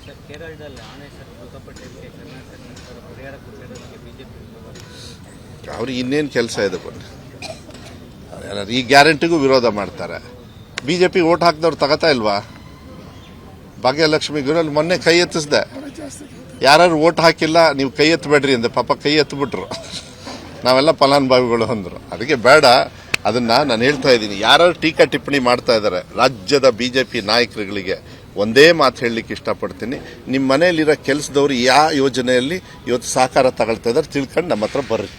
Sir ಕೇರಳದಲ್ಲಿ ಆನೆ sir ಮೃತಪಟ್ಟಿದ್ದಕ್ಕೆ Karnataka ಸರ್ಕಾರ ಪರಿಹಾರ ಕೊಟ್ಟಿರೋದಕ್ಕೆ ಬಿಜೆಪಿ ಅವ್ರಿಗೆ ಇನ್ನೇನು ಕೆಲಸ ಇದೆ ಬನ್ನಿ. ಈ ಗ್ಯಾರಂಟಿಗೂ ವಿರೋಧ ಮಾಡ್ತಾರೆ. ಬಿಜೆಪಿ ಓಟ್ ಹಾಕಿದವ್ರು ತಗೋತಾ ಇಲ್ವಾ? ಭಾಗ್ಯಲಕ್ಷ್ಮಿ ಗುರಲ್ಲಿ ಮೊನ್ನೆ ಕೈ ಎತ್ತಿಸ್ದೆ. ಯಾರು ಓಟ್ ಹಾಕಿಲ್ಲ ನೀವು ಕೈ ಎತ್ತಬೇಡ್ರಿ ಅಂದೆ. ಪಾಪ ಕೈ ಎತ್ತಿಬಿಟ್ರು. ನಾವೆಲ್ಲ ಫಲಾನುಭವಿಗಳು ಅಂದರು. ಅದಕ್ಕೆ ಬೇಡ, ಅದನ್ನ ನಾನು ಹೇಳ್ತಾ ಇದ್ದೀನಿ. ಯಾರು ಟೀಕಾ ಟಿಪ್ಪಣಿ ಮಾಡ್ತಾ ಇದ್ದಾರೆ ರಾಜ್ಯದ ಬಿಜೆಪಿ ನಾಯಕರುಗಳಿಗೆ ಒಂದೇ ಮಾತು ಹೇಳಲಿಕ್ಕೆ ಇಷ್ಟಪಡ್ತೀನಿ. ನಿಮ್ಮ ಮನೆಯಲ್ಲಿರೋ ಕೆಲಸದವ್ರು ಯಾವ ಯೋಜನೆಯಲ್ಲಿ ಇವತ್ತು ಸಹಕಾರ ತಗೊಳ್ತಾ ಇದ್ದಾರೆ ತಿಳ್ಕೊಂಡು ನಮ್ಮ ಹತ್ರ ಬರ್ರಿ.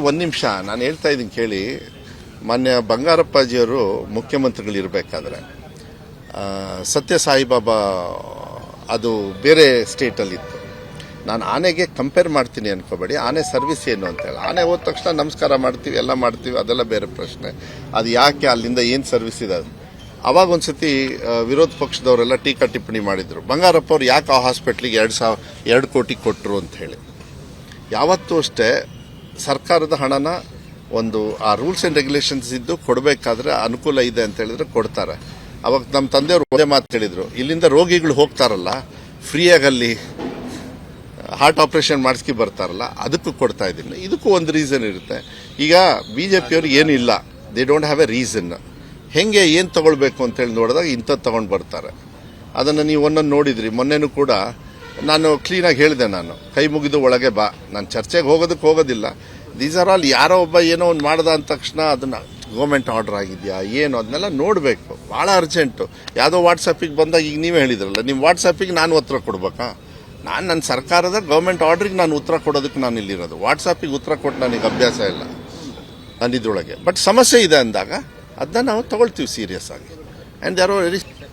ಒಂದು ನಿಮಿಷ ನಾನು ಹೇಳ್ತಾ ಇದ್ದೀನಿ ಕೇಳಿ. ಮಾನ್ಯ ಬಂಗಾರಪ್ಪಾಜಿಯವರು ಮುಖ್ಯಮಂತ್ರಿಗಳಿರಬೇಕಾದ್ರೆ ಸತ್ಯ ಸಾಯಿಬಾಬಾ ಅದು ಬೇರೆ ಸ್ಟೇಟಲ್ಲಿತ್ತು. ನಾನು ಆನೆಗೆ ಕಂಪೇರ್ ಮಾಡ್ತೀನಿ ಅನ್ಕೋಬೇಡಿ. ಆನೆ ಸರ್ವಿಸ್ ಏನು ಅಂತೇಳಿ ಆನೆ ಹೋದ ತಕ್ಷಣ ನಮಸ್ಕಾರ ಮಾಡ್ತೀವಿ, ಎಲ್ಲ ಮಾಡ್ತೀವಿ, ಅದೆಲ್ಲ ಬೇರೆ ಪ್ರಶ್ನೆ. ಅದು ಯಾಕೆ ಅಲ್ಲಿಂದ ಏನು ಸರ್ವಿಸ್ ಇದೆ ಅದು. ಅವಾಗ ಒಂದ್ಸತಿ ವಿರೋಧ ಪಕ್ಷದವರೆಲ್ಲ ಟೀಕಾ ಟಿಪ್ಪಣಿ ಮಾಡಿದ್ರು. ಬಂಗಾರಪ್ಪ ಅವ್ರು ಯಾಕೆ ಆ ಹಾಸ್ಪಿಟ್ಲಿಗೆ 2 ಕೋಟಿ ಕೊಟ್ಟರು ಅಂತ ಹೇಳಿ. ಯಾವತ್ತೂ ಅಷ್ಟೇ ಸರ್ಕಾರದ ಹಣನ ಒಂದು ಆ ರೂಲ್ಸ್ ಆ್ಯಂಡ್ ರೆಗ್ಯುಲೇಷನ್ಸ್ ಇದ್ದು ಕೊಡಬೇಕಾದ್ರೆ ಅನುಕೂಲ ಇದೆ ಅಂತ ಹೇಳಿದ್ರೆ ಕೊಡ್ತಾರೆ. ಅವಾಗ ನಮ್ಮ ತಂದೆಯವರು ಒಂದೇ ಮಾತು ಹೇಳಿದ್ರು, ಇಲ್ಲಿಂದ ರೋಗಿಗಳು ಹೋಗ್ತಾರಲ್ಲ ಫ್ರೀಯಾಗಿ ಅಲ್ಲಿ ಹಾರ್ಟ್ ಆಪರೇಷನ್ ಮಾಡಿಸ್ಕಿ ಬರ್ತಾರಲ್ಲ ಅದಕ್ಕೂ ಕೊಡ್ತಾ ಇದ್ದೀನಿ. ಇದಕ್ಕೂ ಒಂದು ರೀಸನ್ ಇರುತ್ತೆ. ಈಗ ಬಿಜೆಪಿಯವ್ರಿಗೆ ಏನು ಇಲ್ಲ, they don't have A reason. ಹೆಂಗೆ ಏನು ತಗೊಳ್ಬೇಕು ಅಂತೇಳಿ ನೋಡಿದಾಗ ಇಂಥದ್ದು ತಗೊಂಡು ಬರ್ತಾರೆ. ಅದನ್ನು ನೀವು ಒಂದೊಂದು ನೋಡಿದ್ರಿ. ಮೊನ್ನೆನೂ ಕೂಡ ನಾನು ಕ್ಲೀನಾಗಿ ಹೇಳಿದೆ, ನಾನು ಕೈ ಮುಗಿದು ಒಳಗೆ ಬಾ, ನಾನು ಚರ್ಚೆಗೆ ಹೋಗೋದಿಲ್ಲ. ದೀಸ್ ಆರ್ ಆಲ್ ಯಾರೋ ಒಬ್ಬ ಏನೋ ಒಂದು ಮಾಡ್ದ ಅಂದ ತಕ್ಷಣ ಅದನ್ನು ಗೌರ್ಮೆಂಟ್ ಆರ್ಡರ್ ಆಗಿದೆಯಾ ಏನು ಅದನ್ನೆಲ್ಲ ನೋಡಬೇಕು. ಭಾಳ ಅರ್ಜೆಂಟು. ಯಾವುದೋ ವಾಟ್ಸಪ್ಪಿಗೆ ಬಂದಾಗ ಈಗ ನೀವೇ ಹೇಳಿದ್ರಲ್ಲ, ನಿಮ್ಮ ವಾಟ್ಸಪ್ಪಿಗೆ ನಾನು ಉತ್ತರ ಕೊಡ್ಬೇಕಾ? ನಾನು ನನ್ನ ಸರ್ಕಾರದ ಗೌರ್ಮೆಂಟ್ ಆರ್ಡ್ರಿಗೆ ನಾನು ಉತ್ತರ ಕೊಡೋದಕ್ಕೆ ನಾನು ಇಲ್ಲಿರೋದು. ವಾಟ್ಸಪ್ಪಿಗೆ ಉತ್ತರ ಕೊಟ್ಟು ನನಗೆ ಅಭ್ಯಾಸ ಇಲ್ಲ ನನ್ನ ಇದ್ರೊಳಗೆ. ಬಟ್ ಸಮಸ್ಯೆ ಇದೆ ಅಂದಾಗ ಅದನ್ನ ನಾವು ತಗೊಳ್ತೀವಿ ಸೀರಿಯಸ್ ಆಗಿ. ಆ್ಯಂಡ್ ಯಾರೋ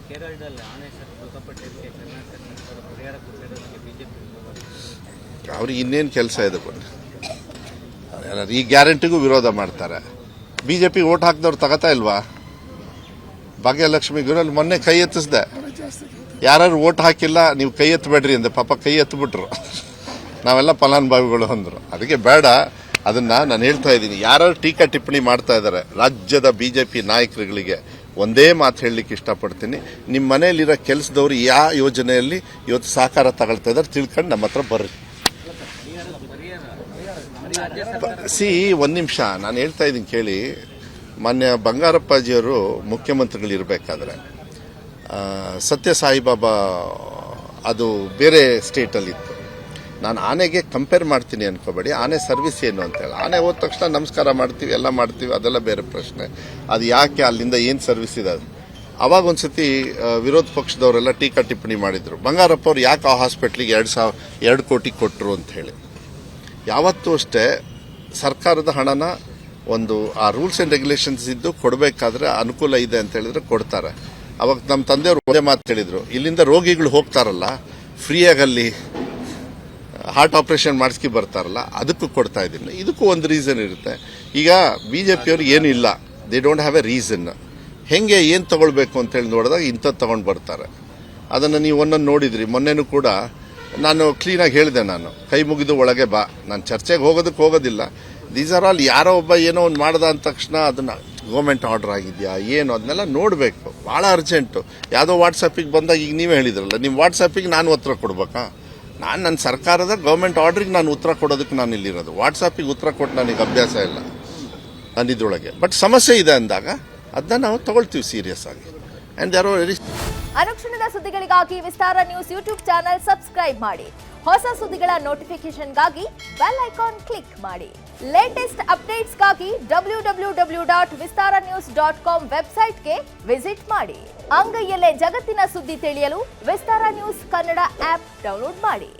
ಕೇರಳದಲ್ಲಿ ಆನೆ ಸರ್ ಮೃತಪಟ್ಟಿದ್ದಕ್ಕೆ ಕರ್ನಾಟಕ ಸರ್ಕಾರ ಪರಿಹಾರ ಕೊಟ್ಟಿರೋದಕ್ಕೆ ಬಿಜೆಪಿ ಅವ್ರಿಗೆ ಇನ್ನೇನು ಕೆಲಸ ಇದೆ ಬನ್ನಿ. ಈ ಗ್ಯಾರಂಟಿಗೂ ವಿರೋಧ ಮಾಡ್ತಾರೆ. ಬಿಜೆಪಿ ಓಟ್ ಹಾಕಿದವ್ರು ತಗೋತಾ ಇಲ್ವಾ? ಭಾಗ್ಯಲಕ್ಷ್ಮಿ ಗುರಲ್ಲಿ ಮೊನ್ನೆ ಕೈ ಎತ್ತಿಸ್ದೆ. ಯಾರು ಓಟ್ ಹಾಕಿಲ್ಲ ನೀವು ಕೈ ಎತ್ತಬೇಡ್ರಿ ಅಂದೆ. ಪಾಪ ಕೈ ಎತ್ತಿಬಿಟ್ರು. ನಾವೆಲ್ಲ ಫಲಾನುಭವಿಗಳು ಅಂದರು. ಅದಕ್ಕೆ ಬೇಡ, ಅದನ್ನ ನಾನು ಹೇಳ್ತಾ ಇದ್ದೀನಿ. ಯಾರು ಟೀಕಾ ಟಿಪ್ಪಣಿ ಮಾಡ್ತಾ ಇದ್ದಾರೆ ರಾಜ್ಯದ ಬಿಜೆಪಿ ನಾಯಕರುಗಳಿಗೆ ಒಂದೇ ಮಾತು ಹೇಳಲಿಕ್ಕೆ ಇಷ್ಟಪಡ್ತೀನಿ. ನಿಮ್ಮ ಮನೆಯಲ್ಲಿರೋ ಕೆಲಸದವ್ರು ಯಾವ ಯೋಜನೆಯಲ್ಲಿ ಇವತ್ತು ಸಹಕಾರ ತಗೊಳ್ತಾ ಇದ್ದಾರೆ ತಿಳ್ಕೊಂಡು ನಮ್ಮ ಹತ್ರ ಬರ್ರಿ. ಒಂದು ನಿಮಿಷ ನಾನು ಹೇಳ್ತಾ ಇದ್ದೀನಿ ಕೇಳಿ. ಮಾನ್ಯ ಬಂಗಾರಪ್ಪಾಜಿಯವರು ಮುಖ್ಯಮಂತ್ರಿಗಳಿರಬೇಕಾದ್ರೆ ಸತ್ಯ ಸಾಯಿಬಾಬಾ ಅದು ಬೇರೆ ಸ್ಟೇಟಲ್ಲಿತ್ತು. ನಾನು ಆನೆಗೆ ಕಂಪೇರ್ ಮಾಡ್ತೀನಿ ಅನ್ಕೋಬೇಡಿ. ಆನೆ ಸರ್ವಿಸ್ ಏನು ಅಂತೇಳಿ ಆನೆ ಹೋದ ತಕ್ಷಣ ನಮಸ್ಕಾರ ಮಾಡ್ತೀವಿ, ಎಲ್ಲ ಮಾಡ್ತೀವಿ, ಅದೆಲ್ಲ ಬೇರೆ ಪ್ರಶ್ನೆ. ಅದು ಯಾಕೆ ಅಲ್ಲಿಂದ ಏನು ಸರ್ವಿಸ್ ಇದೆ ಅದು. ಅವಾಗ ಒಂದ್ಸತಿ ವಿರೋಧ ಪಕ್ಷದವರೆಲ್ಲ ಟೀಕಾ ಟಿಪ್ಪಣಿ ಮಾಡಿದ್ರು. ಬಂಗಾರಪ್ಪ ಅವ್ರು ಯಾಕೆ ಆ ಹಾಸ್ಪಿಟ್ಲಿಗೆ 2 ಕೋಟಿ ಕೊಟ್ಟರು ಅಂತ ಹೇಳಿ. ಯಾವತ್ತೂ ಅಷ್ಟೇ ಸರ್ಕಾರದ ಹಣನ ಒಂದು ಆ ರೂಲ್ಸ್ ಆ್ಯಂಡ್ ರೆಗ್ಯುಲೇಷನ್ಸ್ ಇದ್ದು ಕೊಡಬೇಕಾದ್ರೆ ಅನುಕೂಲ ಇದೆ ಅಂತ ಹೇಳಿದ್ರೆ ಕೊಡ್ತಾರೆ. ಅವಾಗ ನಮ್ಮ ತಂದೆಯವರು ಒಂದೇ ಮಾತು ಹೇಳಿದ್ರು, ಇಲ್ಲಿಂದ ರೋಗಿಗಳು ಹೋಗ್ತಾರಲ್ಲ ಫ್ರೀಯಾಗಿ ಅಲ್ಲಿ ಹಾರ್ಟ್ ಆಪರೇಷನ್ ಮಾಡಿಸ್ಕಿ ಬರ್ತಾರಲ್ಲ ಅದಕ್ಕೂ ಕೊಡ್ತಾ ಇದ್ದೀನಿ. ಇದಕ್ಕೂ ಒಂದು ರೀಸನ್ ಇರುತ್ತೆ. ಈಗ ಬಿಜೆಪಿಯವ್ರಿಗೆ ಏನು ಇಲ್ಲ, they don't have A reason. ಹೆಂಗೆ ಏನು ತಗೊಳ್ಬೇಕು ಅಂತೇಳಿ ನೋಡಿದಾಗ ಇಂಥದ್ದು ತಗೊಂಡು ಬರ್ತಾರೆ. ಅದನ್ನು ನೀವು ಒಂದೊಂದು ನೋಡಿದ್ರಿ. ಮೊನ್ನೆನೂ ಕೂಡ ನಾನು ಕ್ಲೀನಾಗಿ ಹೇಳಿದೆ, ನಾನು ಕೈ ಮುಗಿದು ಒಳಗೆ ಬಾ, ನಾನು ಚರ್ಚೆಗೆ ಹೋಗೋದಿಲ್ಲ. ದೀಸ್ ಆರ್ ಆಲ್ ಯಾರೋ ಒಬ್ಬ ಏನೋ ಒಂದು ಮಾಡ್ದ ಅಂದ ತಕ್ಷಣ ಅದನ್ನು ಗೌರ್ಮೆಂಟ್ ಆರ್ಡರ್ ಆಗಿದೆಯಾ ಏನು ಅದನ್ನೆಲ್ಲ ನೋಡಬೇಕು. ಭಾಳ ಅರ್ಜೆಂಟು. ಯಾವುದೋ ವಾಟ್ಸಪ್ಪಿಗೆ ಬಂದಾಗ ಈಗ ನೀವೇ ಹೇಳಿದ್ರಲ್ಲ, ನಿಮ್ಮ ವಾಟ್ಸಪ್ಪಿಗೆ ನಾನು ಉತ್ತರ ಕೊಡ್ಬೇಕಾ? ನಾನು ನನ್ನ ಸರ್ಕಾರದ ಗೌರ್ಮೆಂಟ್ ಆರ್ಡ್ರಿಗೆ ನಾನು ಉತ್ತರ ಕೊಡೋದಕ್ಕೆ ನಾನು ಇಲ್ಲಿರೋದು. ವಾಟ್ಸಪ್ಪಿಗೆ ಉತ್ತರ ಕೊಟ್ಟು ನನಗೆ ಅಭ್ಯಾಸ ಇಲ್ಲ ನನ್ನ ಇದ್ರೊಳಗೆ. ಬಟ್ ಸಮಸ್ಯೆ ಇದೆ ಅಂದಾಗ ಅದನ್ನ ನಾವು ತಗೊಳ್ತೀವಿ ಸೀರಿಯಸ್ ಆಗಿ. ಆ್ಯಂಡ್ ಯಾರೋ ಅನುಕ್ಷಣದ ಸುದ್ದಿಗಳಿಗಾಗಿ ವಿಸ್ತಾರ ನ್ಯೂಸ್ ಯೂಟ್ಯೂಬ್ ಚಾನೆಲ್ ಸಬ್ಸ್ಕ್ರೈಬ್ ಮಾಡಿ. ಹೊಸ ಸುದ್ದಿಗಳ ನೋಟಿಫಿಕೇಶನ್ಗಾಗಿ ಬೆಲ್ ಐಕಾನ್ ಕ್ಲಿಕ್ ಮಾಡಿ. ಲೇಟೆಸ್ಟ್ ಅಪ್ಡೇಟ್ಸ್ಗಾಗಿ www.vistaranews.com ವೆಬ್ಸೈಟ್ಗೆ ವಿಸಿಟ್ ಮಾಡಿ. ಅಂಗೈಯಲ್ಲೇ ಜಗತ್ತಿನ ಸುದ್ದಿ ತಿಳಿಯಲು ವಿಸ್ತಾರ ನ್ಯೂಸ್ ಕನ್ನಡ ಆಪ್ ಡೌನ್ಲೋಡ್ ಮಾಡಿ.